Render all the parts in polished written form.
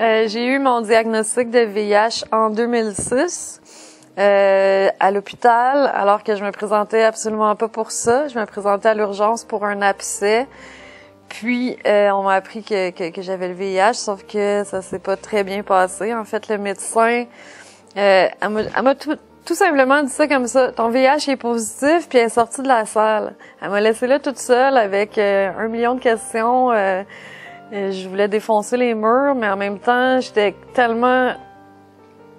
J'ai eu mon diagnostic de VIH en 2006 à l'hôpital, alors que je me présentais absolument pas pour ça. Je me présentais à l'urgence pour un abcès. Puis, on m'a appris que j'avais le VIH, sauf que ça s'est pas très bien passé. En fait, le médecin, elle m'a tout simplement dit ça comme ça. Ton VIH est positif, puis elle est sortie de la salle. Elle m'a laissée là toute seule avec 1 million de questions. Je voulais défoncer les murs, mais en même temps, j'étais tellement...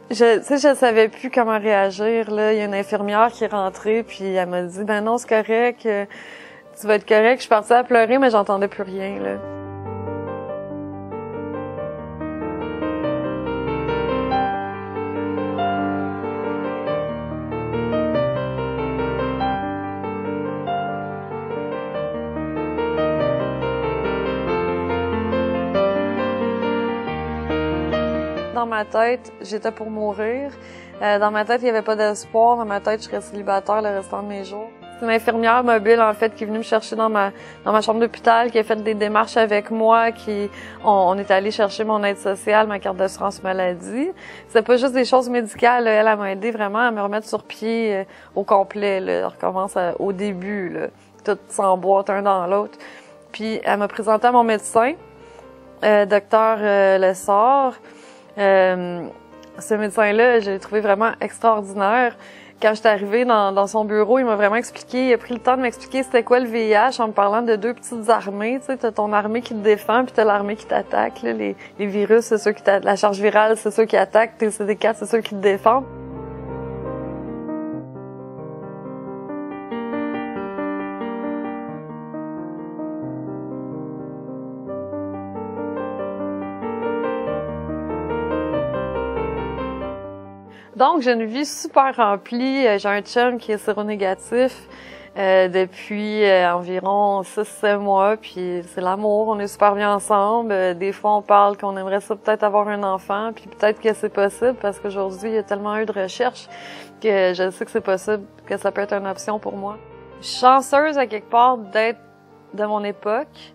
je savais plus comment réagir, là. Il y a une infirmière qui est rentrée, puis elle m'a dit « Ben non, c'est correct, tu vas être correct. » Je suis partie à pleurer, mais j'entendais plus rien, là. Dans ma tête, j'étais pour mourir. Dans ma tête, il n'y avait pas d'espoir. Dans ma tête, je serais célibataire le restant de mes jours. C'est une infirmière mobile, en fait, qui est venue me chercher dans ma chambre d'hôpital, qui a fait des démarches avec moi, on est allé chercher mon aide sociale, ma carte d'assurance maladie. C'est pas juste des choses médicales, là. Elle m'a aidé vraiment à me remettre sur pied au complet, là. On recommence au début, là. Tout s'emboîte un dans l'autre. Puis, elle m'a présenté à mon médecin, docteur Lessard. Ce médecin-là, je l'ai trouvé vraiment extraordinaire. Quand j'étais arrivée dans son bureau, il m'a vraiment expliqué, il a pris le temps de m'expliquer c'était quoi le VIH en me parlant de 2 petites armées. Tu sais, t'as ton armée qui te défend, puis t'as l'armée qui t'attaque. Les virus, c'est ceux qui t'attaquent. La charge virale, c'est ceux qui attaquent. Tes CD4, c'est ceux qui te défendent. Donc, j'ai une vie super remplie. J'ai un chum qui est séronégatif depuis environ 6-7 mois. Puis c'est l'amour, on est super bien ensemble. Des fois, on parle qu'on aimerait ça peut-être avoir un enfant. Puis peut-être que c'est possible parce qu'aujourd'hui, il y a tellement eu de recherches que je sais que c'est possible, que ça peut être une option pour moi. Je suis chanceuse à quelque part d'être de mon époque.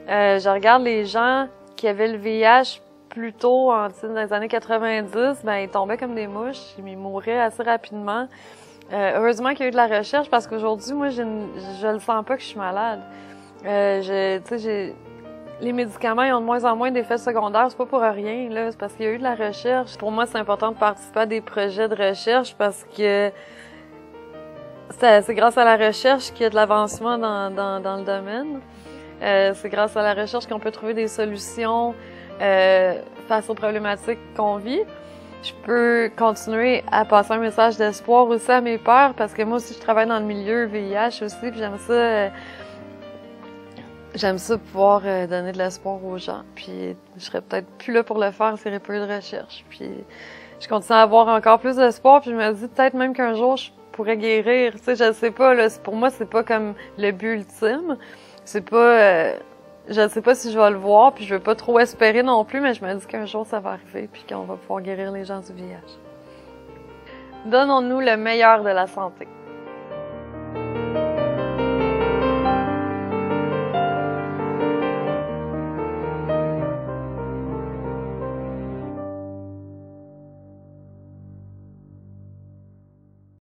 Je regarde les gens qui avaient le VIH plus tôt, dans les années 90, ben ils tombaient comme des mouches, ils mouraient assez rapidement. Heureusement qu'il y a eu de la recherche parce qu'aujourd'hui, moi, je le sens pas que je suis malade. Les médicaments, ils ont de moins en moins d'effets secondaires, c'est pas pour rien, là, c'est parce qu'il y a eu de la recherche. Pour moi, c'est important de participer à des projets de recherche parce que c'est grâce à la recherche qu'il y a de l'avancement dans le domaine. C'est grâce à la recherche qu'on peut trouver des solutions face aux problématiques qu'on vit. Je peux continuer à passer un message d'espoir aussi à mes pairs parce que moi aussi je travaille dans le milieu VIH aussi puis j'aime ça pouvoir donner de l'espoir aux gens puis je serais peut-être plus là pour le faire s'il n'y aurait pas eu de recherche puis je continue à avoir encore plus d'espoir puis je me dis peut-être même qu'un jour je pourrais guérir, tu sais, je sais pas là, pour moi c'est pas comme le but ultime, c'est pas je sais pas si je vais le voir, puis je veux pas trop espérer non plus, mais je me dis qu'un jour ça va arriver, puis qu'on va pouvoir guérir les gens du VIH. Donnons-nous le meilleur de la santé.